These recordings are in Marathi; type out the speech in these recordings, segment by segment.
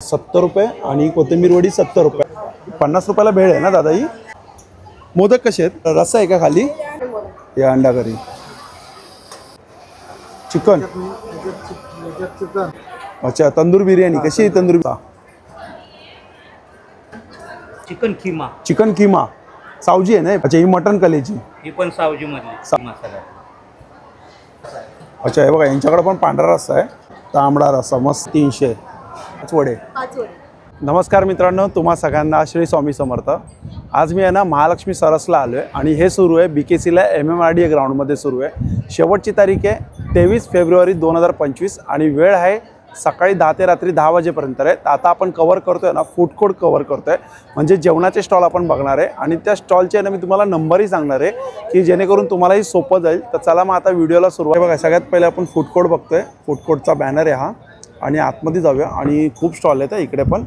70 रुपये आणि कोथिंबीर वडी 70 रुपये. 50 रुपयाला भेळ आहे ना दादा ही. मोदक कसे आहेत? रस्सा आहे का खाली? हे अंडा करी. चिकन. अच्छा तंदूर बिर्याणी कशी आहे? तंदूर चिकन कीमा. चिकन कीमा सावजी आहे ना. अच्छा ही मटन कलेची. ही पण सावजी मधली मसाला. अच्छा हे बघा यांच्याकडे पण पांढरा रस्सा आहे. तांबडा रस्सा मस्त 300. वडे. नमस्कार मित्रांनो, तुम्हा सगळ्यांना श्री स्वामी समर्थ. आज मी आहे ना महालक्ष्मी सरसला आलो आहे आणि हे सुरू आहे BKCला MMRDA ग्राउंडमध्ये सुरू आहे. शेवटची तारीख आहे 23 फेब्रुवारी 2025 आणि वेळ आहे सकाळी 10 ते रात्री 10 वाजेपर्यंत आहे. आता आपण कवर करतोय ना फूड कोर्ट कवर करतोय, म्हणजे जेवणाचे स्टॉल आपण बघणार आहे आणि त्या स्टॉलचे ना मी तुम्हाला नंबरही सांगणार आहे की जेणेकरून तुम्हालाही सोपं जाईल. तर चला मग आता व्हिडिओला सुरुवात. बघा सगळ्यात पहिले आपण फूड कोर्ट बघतोय. फूड कोर्टचा बॅनर आहे हा आणि आतमध्ये जाऊया. आणि खूप स्टॉल आहेत इकडे पण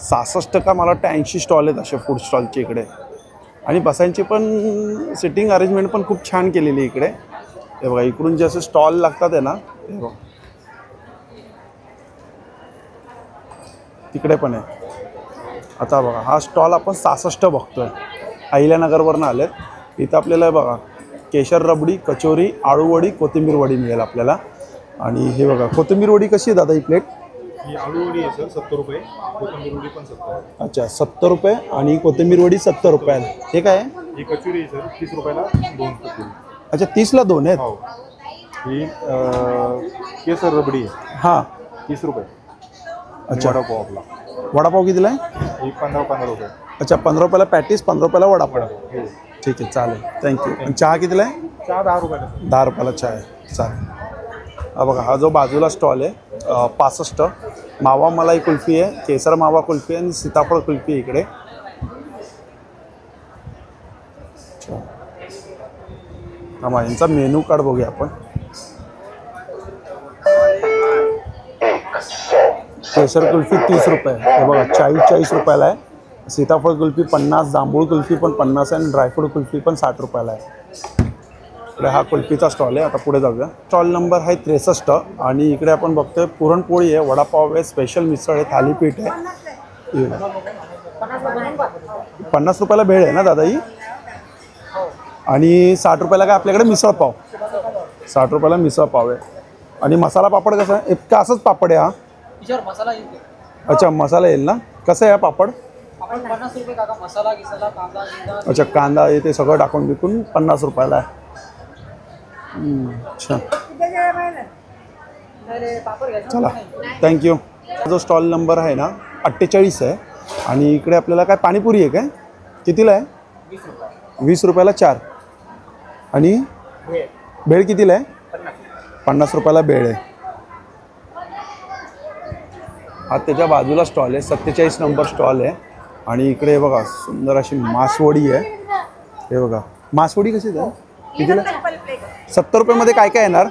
66 का मला वाटतं 80 स्टॉल आहेत असे फूड स्टॉलचे इकडे. आणि बसायची पण सिटिंग अरेंजमेंट पण खूप छान केलेली इकडे. हे बघा इकडून जे असे स्टॉल लागतात आहे ना हे बघा तिकडे पण आहे. आता बघा हा स्टॉल आपण 66 बघतोय. अहिल्यानगरवरनं आलेत. इथं आपल्याला बघा केशर रबडी, कचोरी, आळूवडी, कोथिंबीर वडी मिळेल आपल्याला. आणि हे बघा कोथिंबीर वडी कशी आहे दादा ही प्लेट? ही आळूवडी आहे सर 70 रुपये, कोथिंबीर वडी पण 70. अच्छा 70 रुपये आणि कोथिंबीर वडी 70 रुपयाला. हे काय आहे? ही कचोरी आहे सर 30 रुपयाला 2 कचोरी. अच्छा 30ला 2 आहेत. हो. ही केसर रबडी आहे. हां 30 रुपये. अच्छा वडापाव आपला. वडापाव कितीला आहे? ही 15 रुपये. अच्छा 15 रुपयाला पॅटीस, 15 रुपयाला वडापाव. हो. ठीक आहे चालेल थँक्यू. आणि चहा कितीला आहे? चहा 10 रुपयाला. 10 रुपयाला चहा आहे. चालेल. हा बघा हा जो बाजूला स्टॉल आहे 65 मावा मलाई कुल्फी आहे, केसर मावा कुल्फी आणि सीताफळ कुल्फी इकडे. हा यांचा मेनू कार्ड बघूया आपण. केसर कुल्फी 30 रुपये. हे बघा 40 रुपयाला आहे. सीताफळ कुल्फी 50, जांभूळ कुल्फी पण 50 आहे आणि ड्रायफ्रूट कुल्फी पण 60 रुपयाला आहे. इकडे हा कुल्फीचा स्टॉल आहे. आता पुढे जाऊया. स्टॉल नंबर आहे 63 आणि इकडे आपण बघतोय पुरणपोळी आहे, वडापाव आहे, स्पेशल मिसळ आहे, थालीपीठ आहे. 50 रुपयाला भेळ आहे ना दादा ही. आणि 60 रुपयाला काय आपल्याकडे मिसळ पाव. 60 रुपयाला मिसळ पाव आहे. आणि मसाला पापड कसा आहे? इतका असंच पापड आहे हा. अच्छा मसाला येईल ना. कसं आहे हा पापड? 50 रुपये काका. मसाला गिसाला कांदा. अच्छा कांदा ते सगळं टाकून विकून 50 रुपयाला आहे. अच्छा चला थँक्यू. जो स्टॉल नंबर आहे ना 48 आहे आणि इकडे आपल्याला काय पाणीपुरी आहे काय? कितीला आहे? 20 रुपयाला 4. आणि भेळ कितीला आहे? 50 रुपयाला भेळ आहे. हा त्याच्या बाजूला स्टॉल आहे 47 नंबर स्टॉल आहे. आणि इकडे बघा सुंदर अशी मासवडी आहे. हे बघा मासवडी कशी आहे? कितीला? 70 रुपयामध्ये काय काय येणार?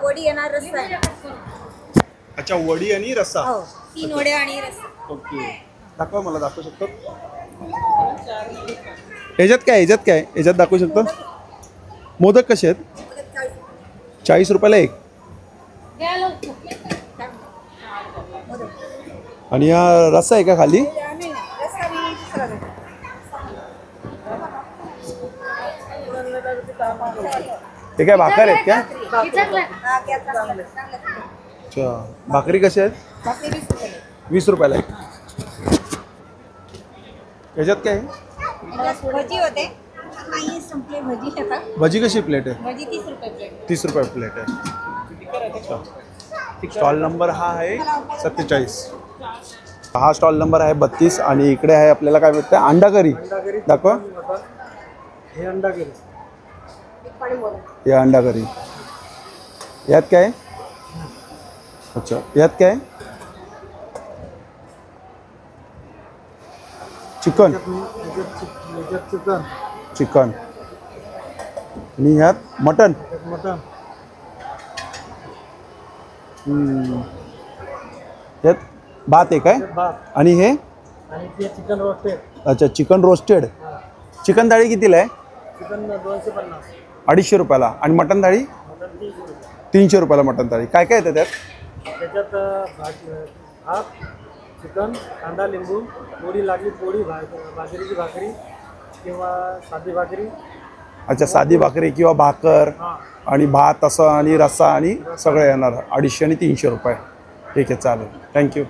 वडी येणार, रस्सा. अच्छा वडी आणि रस्सा. 3 वड्या आणि रस्सा. ओके दाखवा मला. दाखवू शकतो ह्याच्यात काय ह्याच्यात दाखवू शकतो? मोदक कसे आहेत? 40 रुपयाला एक. आणि हा रस्सा आहे का खाली? ते काय भाकर आहेत का? अच्छा भाकरी कशी आहेत? 20 रुपयाला एक. ह्याच्यात काय? भजी होते. नाही संपले भजी. आता भजी कशी प्लेट आहे? भजी 30 रुपये प्लेट. 30 रुपये प्लेट आहे. स्टॉल नंबर हा आहे 47. हा स्टॉल नंबर आहे 32 आणि इकडे आहे आपल्याला काय भेटतं? अंडा करी. दाखवा. हे अंडा करी. हे अंडा करी. यात काय? अच्छा यात काय? चिकन. चिकन आणि ह्यात मटन. यात भात आहे काय? आणि हे चिकन रोस्टेड. अच्छा चिकन रोस्टेड. चिकन थाळी कितीला आहे? चिकन 250. 250 रुपयाला. आणि मटन थाळी? 300 रुपयाला मटन थाळी. काय काय येतं त्यात? त्याच्यात भात चिकन कांदा लिंबू पोळी लागली पोळी बाजरीची भाकरी किंवा साधी भाकरी. अच्छा, साधी भाकरी किंवा भाकर हां आणि भात असं आणि रस्सा आणि सगळं येणार 250 आणि 300 रुपये. ठीक आहे, चालेल, थँक्यू.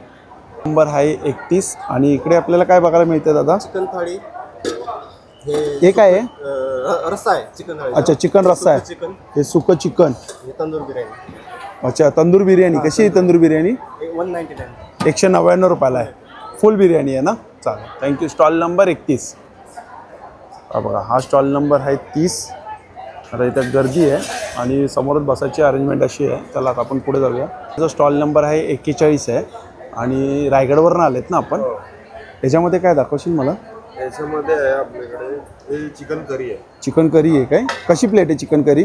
नंबर आहे 31 आणि इकडे आपल्याला काय बघायला मिळते दादा? चिकन थाळी. हे काय आहे? रस्सा आहे चिकन थाळी. अच्छा, चिकन रस्सा आहे. चिकन हे सुकं चिकन. हे तंदूर बिर्याणी. अच्छा, तंदूर बिर्याणी. कशी आहे तंदूर बिर्याणी? 199. 199 रुपयाला आहे. फुल बिर्याणी आहे ना? चालेल, थँक्यू. Stall number 31. हा बघा, हा स्टॉल नंबर आहे 30. आता इथं गर्दी आहे आणि समोरच बसायची अरेंजमेंट अशी आहे. चला आता आपण पुढे जाऊया. जो स्टॉल नंबर आहे 41 आहे आणि रायगडवरून आलेत ना आपण. याच्यामध्ये काय दाखवशील मला? याच्यामध्ये आहे आपल्याकडे हे चिकन करी आहे. चिकन करी आहे काय? कशी प्लेट आहे चिकन करी?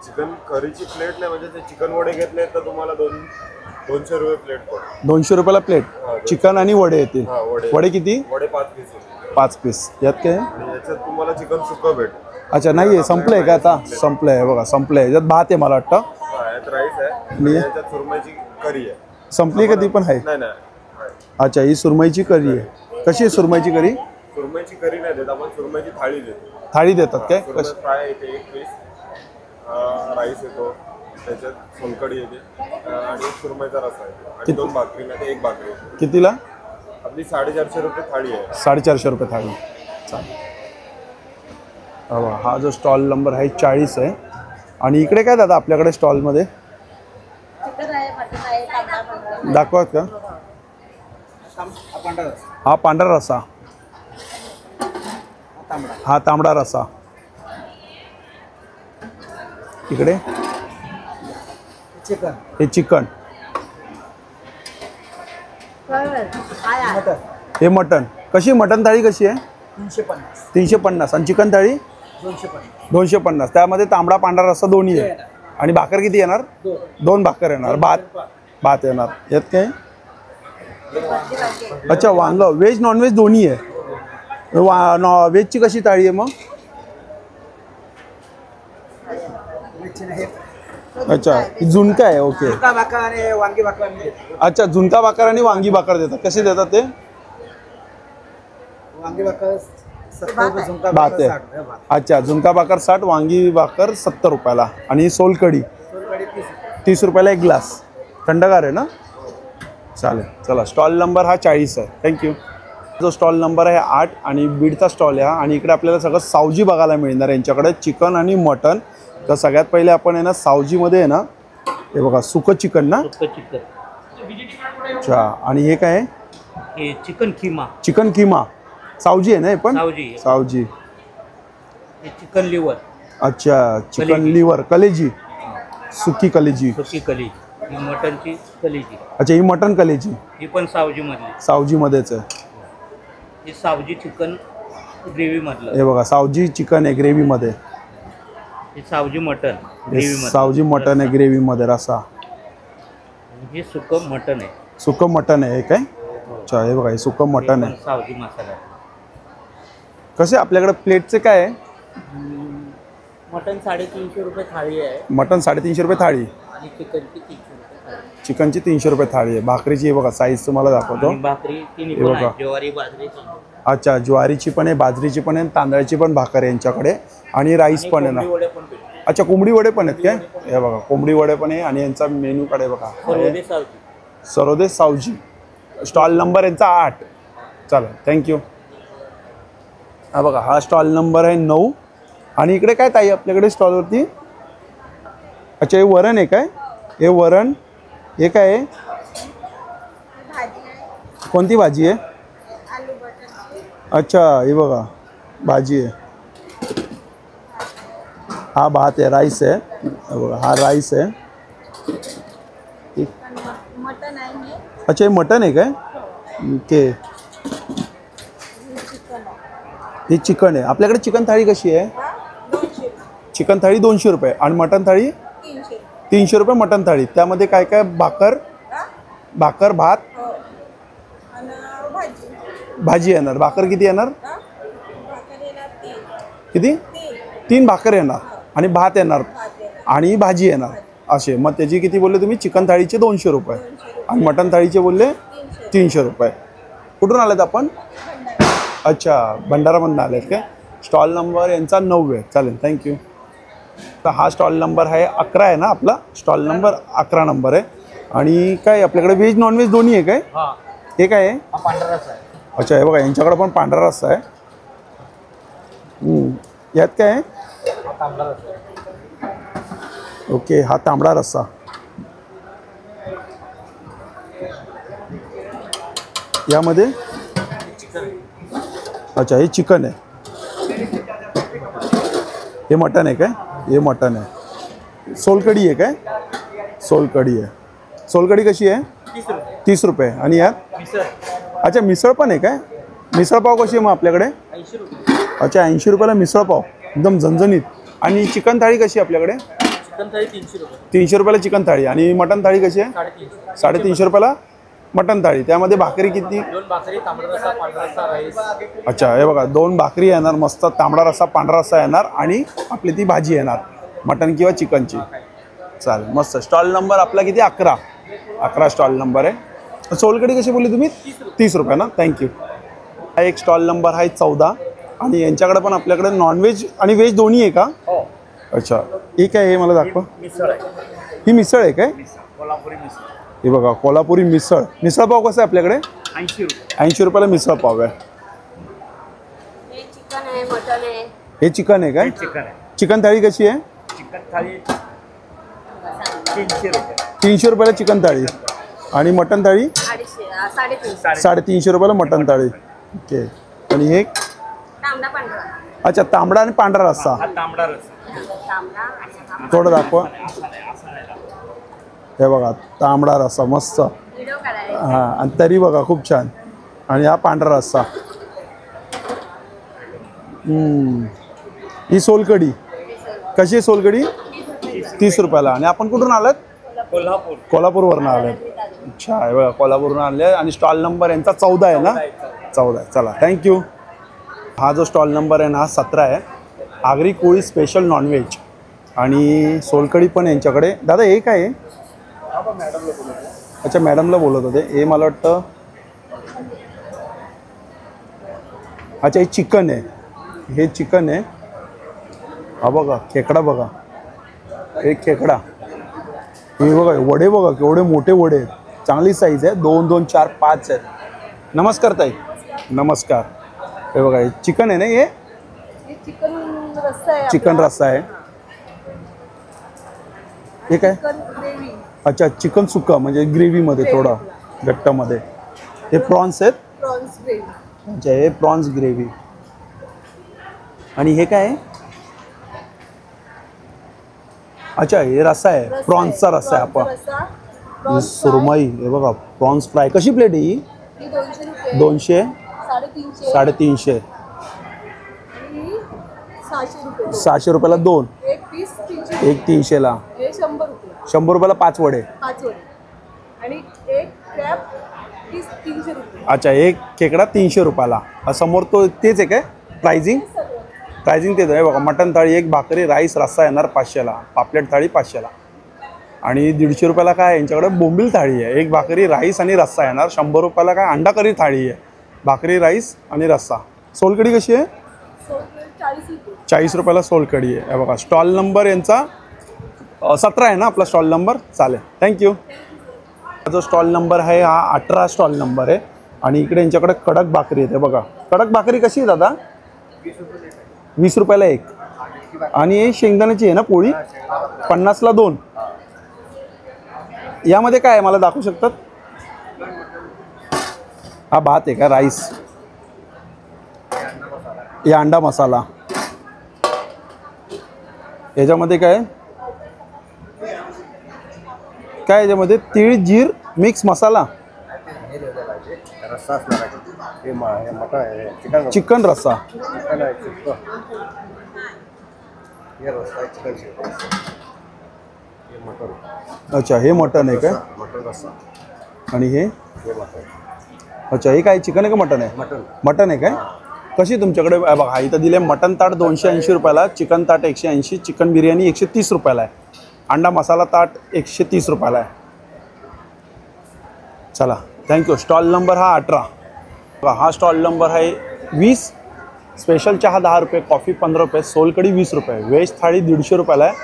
चिकन करीची प्लेट नाही, म्हणजे ते चिकन वडे घेतले तर तुम्हाला 200 रुपये प्लेट पडते. 200 रुपयाला प्लेट. चिकन आणि वडे येतील. हा, वडे किती? वडे 5 पीस होते 5 पीस. यात काय? आणि याच्यात तुम्हाला चिकन सुक्कं भेटेल. अच्छा, नाही आहे, संपलंय का आता? संपलंय बघा, संपलंय. याच्यात भात आहे मला वाटतं. हा, यात राईस आहे आणि याच्यात सुरमईची करी आहे. संपली का ती पण आहे? नाही नाही, अच्छा, ही सुरमईची करी आहे. कशी आहे सुरमईची करी? सुरमईची करी नाही देत आपण, सुरमईची थाळी देतो. थाळी देतात काय? सुरमई फ्राय येते 1 पीस, राईस येतो, त्याच्यात सोलकढी येते आणि एक सुरमईचा रस्सा येतो आणि 2 भाकरी नाही ते 1 भाकरी येते. कितीला? आपली 450 रुपये थाळी आहे. 450 रुपये थाळी. चालेल. हा जो स्टॉल नंबर आहे 40 आहे. आणि इकडे काय दादा आपल्याकडे स्टॉलमध्ये दाखवत का? हा पांढरा रस्सा, हा तांबडा रस्सा. इकडे चिकन हे चिकन, हे मटन. कशी मटन थाळी कशी आहे? 350. 350. आणि चिकन थाळी 250. 250. त्यामध्ये तांबडा पांढरा रस्सा दोन्ही आहे. आणि भाकर किती येणार? 2 भाकर येणार. भात येणार. यात काय? अच्छा, वांग. व्हेज नॉनव्हेज दोन्ही आहे. व्हेजची कशी थाळी आहे मग? अच्छा, झुणका आहे. ओके. भाकर आणि वांगी भाकर. अच्छा, झुणका भाकर आणि वांगी भाकर देतात. कसे देतात ते? वांगी भाकर 70 रुपये, झुणका भात भाकर आहे. 60 रुपये. अच्छा, झुणका भाकर 60, वांगी भाकर 70 रुपयाला. आणि सोलकढी सोलकढी 30 रुपयाला 1 ग्लास. थंडगार आहे ना? चालेल, चला. स्टॉल नंबर हा 40 आहे. थँक्यू. जो स्टॉल नंबर आहे 8 आणि बीडचा स्टॉल आहे हा. आणि इकडे आपल्याला सगळं सावजी बघायला मिळणार आहे यांच्याकडे, चिकन आणि मटन. तर सगळ्यात पहिले आपण आहे ना सावजीमध्ये आहे ना, हे बघा सुकं चिकन ना? सुक्कं चिकन. अच्छा, आणि हे काय आहे? हे चिकन किमा. चिकन किमा. सावजी आहे ना हे पण? सावजी. सावजी. हे चिकन लिव्हर. अच्छा, चिकन कलेजी. लिव्हर, कलेजी, सुकी कलेजी. सुकी कलेजी. ही मटनची कलेजी. अच्छा, ही मटन कलेजी. ही पण सावजी मधली. सावजीमध्येच आहे. हे सावजी चिकन ग्रेव्ही मधलं. हे बघा, सावजी चिकन आहे ग्रेव्हीमध्ये. हे सावजी मटन हे ग्रेव्ही मध्ये. सावजी मटन आहे ग्रेव्हीमध्ये रस्सा. हे सुकं मटन आहे. सुकं मटन आहे हे काय? अच्छा, हे बघा, हे सुकं मटन हे आहे. पण सावजी मसाला. कसे आपल्याकडे प्लेटचे काय आहे? मटन 350 रुपये थाळी आहे मटन 350 रुपये थाळी. आणि चिकनची 300 रुपये थाळी. चिकनची 300 रुपये थाळी आहे. भाकरीची हे बघा साईज तुम्हाला दाखवतो. आणि भाकरी तिन्ही हे पण बघा. आहे. ज्वारी बाजरी तांदूळ. अच्छा, ज्वारीची पण आहे, बाजरीची पण आहे, तांदळाची पण भाकर आहे यांच्याकडे. आणि राईस पण आहे ना? कोंबडी वडे पण भेटतात. अच्छा, कोंबडी वडे पण आहेत काय? हे बघा, कोंबडी वडे पण आहे. आणि यांचा मेनू कडे बघा, सर्वोदय सावजी. सरोदे सावजी. स्टॉल नंबर यांचा 8. चला, थँक्यू. हा बघा, हा स्टॉल नंबर आहे 9. आणि इकडे काय ताई आपल्याकडे स्टॉलवरती? अच्छा, हे वरण आहे काय? हे वरण. हे काय आहे? कोणती भाजी आहे? अच्छा, हे बघा भाजी आहे. हा भात आहे, राईस आहे. हे बघा, हा राईस आहे. मटन आहे. अच्छा, हे मटन आहे काय? ओके. हे चिकन आहे. आपल्याकडे चिकन थाळी कशी आहे? चिकन थाळी 200 रुपये आणि मटन थाळी 300 रुपये. मटन थाळी त्यामध्ये काय काय? भाकर, भात, भाजी येणार. भाकर किती येणार? किती? 3 भाकर येणार आणि भात येणार आणि भाजी येणार असे. मग त्याची किती बोलले तुम्ही? चिकन थाळीचे 200 रुपये आणि मटन थाळीचे बोलले 300 रुपये. कुठून आलेत आपण? अच्छा, भंडारामधून आलेत काय? स्टॉल नंबर यांचा 9 आहे. चालेल, थँक्यू. तर हा स्टॉल नंबर आहे 11 आहे ना आपला? स्टॉल नंबर 11 नंबर आहे. आणि काय आपल्याकडे व्हेज नॉनव्हेज दोन्ही आहे काय? हे काय आहे? पांढरा रस्सा आहे. अच्छा, हे बघा यांच्याकडे पण पांढरा रस्सा आहे. यात काय आहे? तांबडा रस्सा आहे. ओके, हा तांबडा रस्सा. यामध्ये अच्छा, हे चिकन आहे. हे मटन आहे काय? हे मटन आहे. सोलकढी आहे काय? सोलकढी आहे. सोलकढी कशी आहे? 30 रुपये. आणि यात अच्छा, मिसळ पण आहे काय? मिसळ पाव कशी आहे मग आपल्याकडे? 80 रुपये. अच्छा, 80 रुपयाला मिसळ पाव, एकदम झणझणीत. आणि चिकन थाळी कशी आहे आपल्याकडे? चिकन थाळी 300 रुपये. 300 रुपयाला चिकन थाळी. आणि मटन थाळी कशी आहे? 350. 350 रुपयाला मटन थाळी. त्यामध्ये भाकरी किती? 2 भाकरी, तांबडा रस्सा, पांढरा रस्सा, राईस. अच्छा, हे बघा 2 भाकरी येणार, मस्त तांबडा रस्सा पांढरा रस्सा येणार आणि आपली ती भाजी येणार मटन किंवा चिकनची. चालेल, मस्त. स्टॉल नंबर आपला किती? 11 स्टॉल नंबर आहे. सोलकढी कशी बोलली तुम्ही? 30 रुपये ना? थँक्यू. हा एक स्टॉल नंबर आहे 14. आणि यांच्याकडे पण आपल्याकडे नॉनव्हेज आणि व्हेज दोन्ही आहे का? अच्छा, हे काय आहे मला दाखवा. मिसळ आहे. ही मिसळ आहे काय? कोल्हापुरी मिसळ. हे बघा, कोल्हापुरी मिसळ. मिसळ पाव कसं आहे आपल्याकडे? 80 रुपये. 80 रुपयाला मिसळ पाव आहे. हे चिकन आहे, मटन आहे. हे चिकन आहे काय? चिकन आहे. चिकन थाळी कशी आहे? चिकन थाळी 300 रुपये. 300 रुपयाला चिकन थाळी. आणि मटन थाळी 350. 350 रुपयाला मटन थाळी. ओके. आणि हे तांबडा पांढरा. अच्छा, तांबडा आणि पांढरा रस्सा. हा तांबडा रस्सा. तांबडा आणि थोडं दाखवा. हे बघा, तांबडा रस्सा मस्त. व्हिडिओ काढायला. हां, आणि तरी बघा खूप छान. आणि हा पांढरा रस्सा. ही सोलकढी कशी आहे? सोलकढी 30 रुपयाला. आणि आपण कुठून आलात? कोल्हापूर. कोल्हापूरवरून आलात. अच्छा, हे बघा कोल्हापूरवरून आले. आणि स्टॉल नंबर यांचा 14 आहे ना? 14 आहे. चला, थँक्यू. हा जो स्टॉल नंबर आहे ना, हा 17 आहे. Agri Koli special non veg. आणि सोलकढी पण यांच्याकडे. दादा हे काय आहे? अच्छा, मॅडमला बोलत होते. हे मला वाटतं अच्छा, हे चिकन आहे. हे चिकन आहे. हा बघा, खेकडा बघा. एक खेकडा. हे बघा, वडे बघा केवढे मोठे वडे आहेत. चांगली साईज आहे. 2, 2, 4, 5 आहेत. नमस्कार ताई. नमस्कार. हे बघा, हे चिकन आहे ना? हे चिकन रस्सा आहे. चिकन रस्सा आहे. हे काय? ग्रेव्ही. अच्छा, चिकन सुक्का म्हणजे ग्रेव्हीमध्ये थोडा घट्टामध्ये. हे प्रॉन्स आहेत. Prawns gravy. अच्छा, हे प्रॉन्स ग्रेव्ही. आणि हे काय आहे? अच्छा, हे रस्सा आहे. प्रॉन्सचा रस्सा आहे. आपण सुरमई. हे बघा, प्रॉन्स फ्राय. कशी प्लेट आहे ही? 200 रुपये. 200. 350. 350. आणि 600 रुपये. 600 रुपयाला 2. एक पीस 300. एक 300ला. हे 100 रुपये. 100 रुपयाला 5 वडे. 5 वडे. आणि एक क्रॅब पीस 300 रुपये. अच्छा, एक खेकडा 300 रुपयाला. समोर तो तेच आहे काय प्राइजिंग? प्राइजिंग तेच आहे बघा. मटन थाळी, एक भाकरी, राईस, रस्सा येणार 500ला. पापलेट थाळी 500ला. आणि 150 रुपयाला काय यांच्याकडे बोंबील थाळी आहे. एक भाकरी, राईस आणि रस्सा येणार. 100 रुपयाला काय अंडा करी थाळी आहे. भाकरी, राईस आणि रस्सा. सोलकढी कशी आहे? 40 रुपये. 40 रुपयाला सोलकढी आहे. हे बघा, स्टॉल नंबर यांचा 17 आहे ना आपला स्टॉल नंबर? चालेल, थँक्यू. हा जो स्टॉल नंबर आहे हा 18 स्टॉल नंबर आहे. आणि इकडे यांच्याकडे कडक भाकरी येते बघा. कडक भाकरी कशी आहे दादा? 20 रुपयाला एक. आणि हे शेंगदाण्याची आहे ना पोळी? 50ला 2. यामध्ये काय आहे मला दाखवू शकतात? हा भात आहे का? राईस. हे अंडा मसाला. याच्यामध्ये काय काय याच्यामध्ये? तीळ, जीर, मिक्स मसाला. रस्सा असणार आहे. हे मटण आहे. चिकन चिकन रस्सा. चिकन आहे. चिकन हे रस्सा आहे. चिकन हे मटण. अच्छा, हे मटन आहे काय? मटण रस्सा. आणि हे मटण. अच्छा, हे काय चिकन आहे का मटन आहे? मटण. मटन आहे काय? कशी तुमच्याकडे? बघा, इथं दिले मटन ताट 280 रुपयाला, चिकन ताट 180, चिकन बिर्याणी 130 रुपयाला आहे, अंडा मसाला ताट 130 रुपयाला आहे. चला, थँक्यू. स्टॉल नंबर हा 18. बघा हा स्टॉल नंबर आहे 20. स्पेशल चहा 10 रुपये, कॉफी 15 रुपये, सोलकढी 20 रुपये, व्हेज थाळी 150 रुपयाला आहे,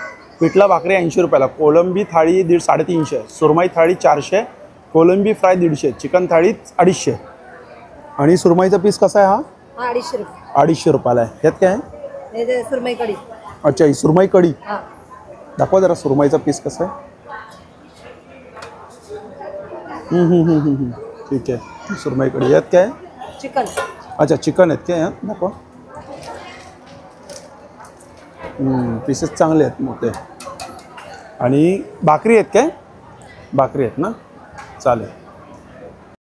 पिठला भाकरी 80 रुपयाला, कोलंबी थाळी 350, सुरमई थाळी 400, कोलंबी फ्राय 150, चिकन थाळी 250. आणि सुरमईचा पीस कसा आहे हा? 250 रुपये. 250 रुपयाला आहे. ह्यात काय आहे? हे जे सुरमई कढी. अच्छा, ही सुरमई कढी. हां. दाखवा जरा सुरमईचा पीस कसा आहे. ठीक आहे, सुरमई कढी. यात काय आहे? चिकन. अच्छा, चिकन आहेत काय यात? दाखवा. पीसेस चांगले आहेत मोठे. आणि भाकरी आहेत काय? भाकरी आहेत ना, चालेल.